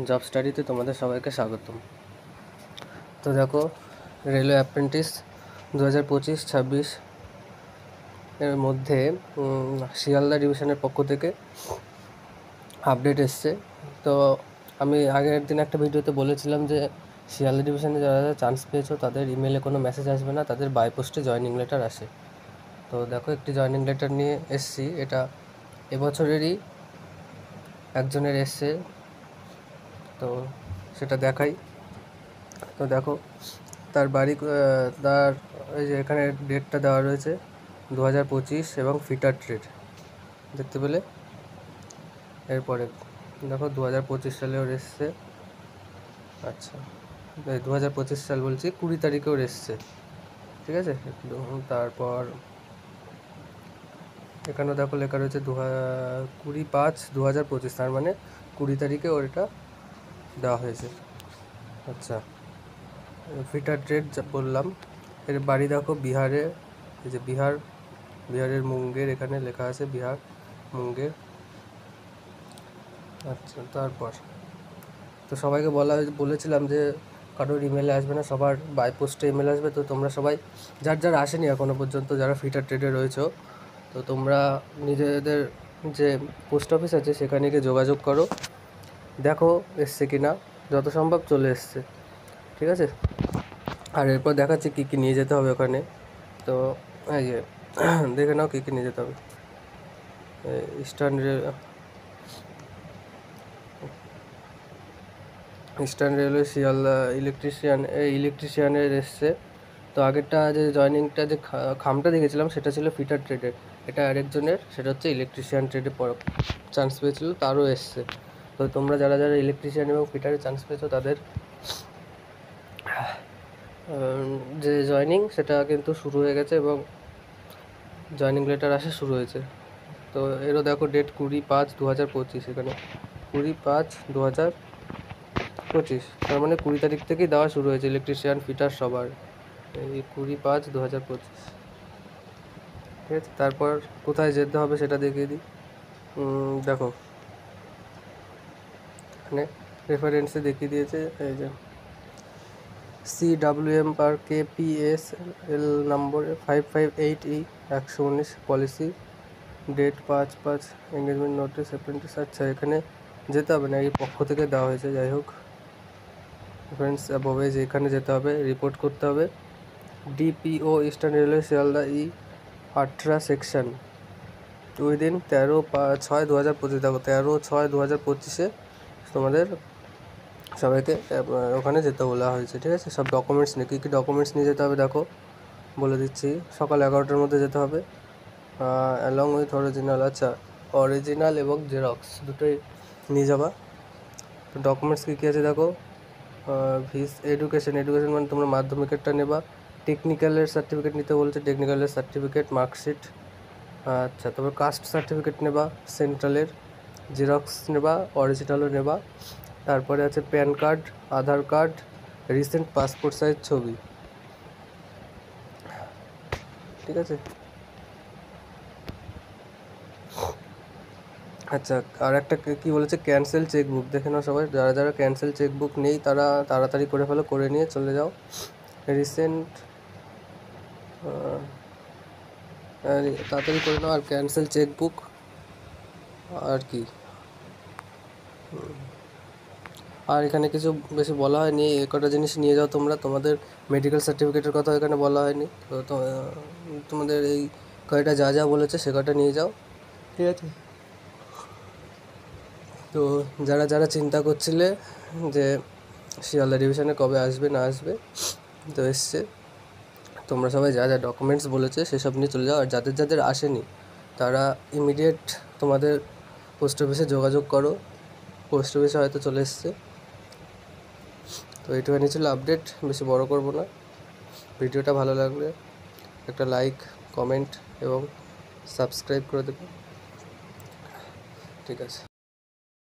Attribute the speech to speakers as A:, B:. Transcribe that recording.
A: Job স্টাডিতে তোমাদের সবাইকে স্বাগতম। তো দেখো, রেলওয়ে অ্যাপ্রেন্টিস 2025-26 এর মধ্যে শিয়ালদা ডিভিশনের পক্ষ থেকে আপডেট এসছে। তো আমি আগের দিন একটা ভিডিওতে বলেছিলাম যে শিয়ালদা ডিভিশনে যারা যারা চান্স পেয়েছো তাদের ইমেলে কোনো মেসেজ আসবে না, তাদের বাই পোস্টে জয়নিং লেটার আসে। তো দেখো, একটি জয়নিং লেটার নিয়ে এসছি। এটা এবছরেরই একজনের এসছে, তো সেটা দেখাই। তো দেখো, তার বাড়ি তার এই যে এখানে ডেটটা দেওয়া রয়েছে 2025 এবং ফিটার ট্রেড দেখতে পেলে। এরপরে দেখো 2025 সালেও এসছে। আচ্ছা, 2025 সাল বলছি, 20 তারিখেও এসছে, ঠিক আছে। তারপর এখানেও দেখো লেখা রয়েছে 20-5-2025, তার মানে 20 তারিখে ওর এটা দেওয়া হয়েছে। আচ্ছা, ফিটার ট্রেড বললাম। এর বাড়ি দেখো বিহারে, এই যে বিহারের মুঙ্গের, এখানে লেখা আছে বিহার মুঙ্গের। আচ্ছা, তারপর তো সবাইকে বলেছিলাম যে কারোর ইমেলে আসবে না, সবার বাই পোস্টে ইমেল আসবে। তো তোমরা সবাই যার আসেনি এখনও পর্যন্ত, যারা ফিটার ট্রেডে রয়েছো, তো তোমরা নিজেদের যে পোস্ট অফিস আছে সেখানে গিয়ে যোগাযোগ করো, দেখো এসছে কি না। যত সম্ভব চলে এসছে, ঠিক আছে। আর এরপর দেখাচ্ছি কী কী নিয়ে যেতে হবে ওখানে। তো এই যে দেখে নাও কী কী নিয়ে যেতে হবে। ইস্টার্ন রেলওয়ে শিয়ালদা ইলেকট্রিশিয়ানের এসছে। তো আগেরটা যে জয়নিংটা যে খামটা দেখেছিলাম সেটা ছিল ফিটার ট্রেডের, এটা আরেকজনের, সেটা হচ্ছে ইলেকট্রিশিয়ান ট্রেডে চান্স পেয়েছিল, তারও এসছে। তো তোমরা যারা যারা ইলেকট্রিশিয়ান এবং ফিটারে চান্স পেয়েছো তাদের যে জয়নিং সেটা কিন্তু শুরু হয়ে গেছে এবং জয়নিং লেটার আসা শুরু হয়েছে। তো এরও দেখো ডেট 20-5-2025, এখানে 20-5-2025, তার মানে 20 তারিখ থেকেই দেওয়া শুরু হয়েছে ইলেকট্রিশিয়ান ফিটার সবার, এই 20-5-2025, ঠিক আছে। তারপর কোথায় যেতে হবে সেটা দেখিয়ে দিই। দেখো এখানে রেফারেন্সে দেখিয়ে দিয়েছে, এই যে CWM per KPS L number 558E 119 policy, date 5/5, engagement notice apprentice. আচ্ছা, এখানে যেতে হবে না, এই পক্ষ থেকে দেওয়া হয়েছে। যাই হোক, রেফারেন্স অ্যাবভে যে এখানে যেতে হবে, রিপোর্ট করতে হবে। DPO eastern railway Sealdah 18 section within 13/6/2025। দেখো 13/6/2025 তোমাদের সবাইকে ওখানে যেতে বলা হয়েছে, ঠিক আছে। সব ডকুমেন্টস নিয়ে, কী কী ডকুমেন্টস নিয়ে যেতে হবে দেখো বলে দিচ্ছি। সকাল 11টার মধ্যে যেতে হবে, অ্যালং উইথ অরিজিনাল। আচ্ছা, অরিজিনাল এবং জেরক্স দুটোই নিয়ে যাবা। তো ডকুমেন্টস কী কী আছে দেখো, এডুকেশন মানে তোমরা মাধ্যমিকেরটা নেবা। টেকনিক্যালের সার্টিফিকেট নিতে বলছে, টেকনিক্যালের সার্টিফিকেট, মার্কশিট। আচ্ছা, তারপর কাস্ট সার্টিফিকেট নেবা সেন্ট্রালের, জেরক্স নেবা, অরিজিনালও নেবা। তারপরে আছে প্যান কার্ড, আধার কার্ড, রিসেন্ট পাসপোর্ট সাইজ ছবি, ঠিক আছে। আচ্ছা, আর একটা কী বলেছে, ক্যান্সেল চেকবুক। দেখে নাও সবাই, যারা যারা ক্যান্সেল চেকবুক নেই তারা তাড়াতাড়ি করে ফেলো, করে নিয়ে চলে যাও। রিসেন্ট তাড়াতাড়ি করে নাও। আর ক্যান্সেল চেকবুক আর কি, আর এখানে কিছু বেশি বলা হয়নি। এই কটা জিনিস নিয়ে যাও তোমরা। তোমাদের মেডিকেল সার্টিফিকেটের কথা এখানে বলা হয়নি, তো তোমাদের এই কয়টা যা যা বলেছে সে কটা নিয়ে যাও, ঠিক আছে। তো যারা যারা চিন্তা করছিলে যে শিয়ালদা ডিভিশনে কবে আসবে না আসবে, তো এসছে। তোমরা সবাই যা যা ডকুমেন্টস বলেছে সেসব নিয়ে চলে যাও। আর যাদের যাদের আসেনি তারা ইমিডিয়েট তোমাদের পোস্ট অফিসে যোগাযোগ করো, পোস্ট অফিসে হয়তো চলে এসছে। তো এইটুখানি ছিল আপডেট, বেশি বড় করব না। ভিডিওটা ভালো লাগলে একটা লাইক, কমেন্ট এবং সাবস্ক্রাইব করে দেবে, ঠিক আছে।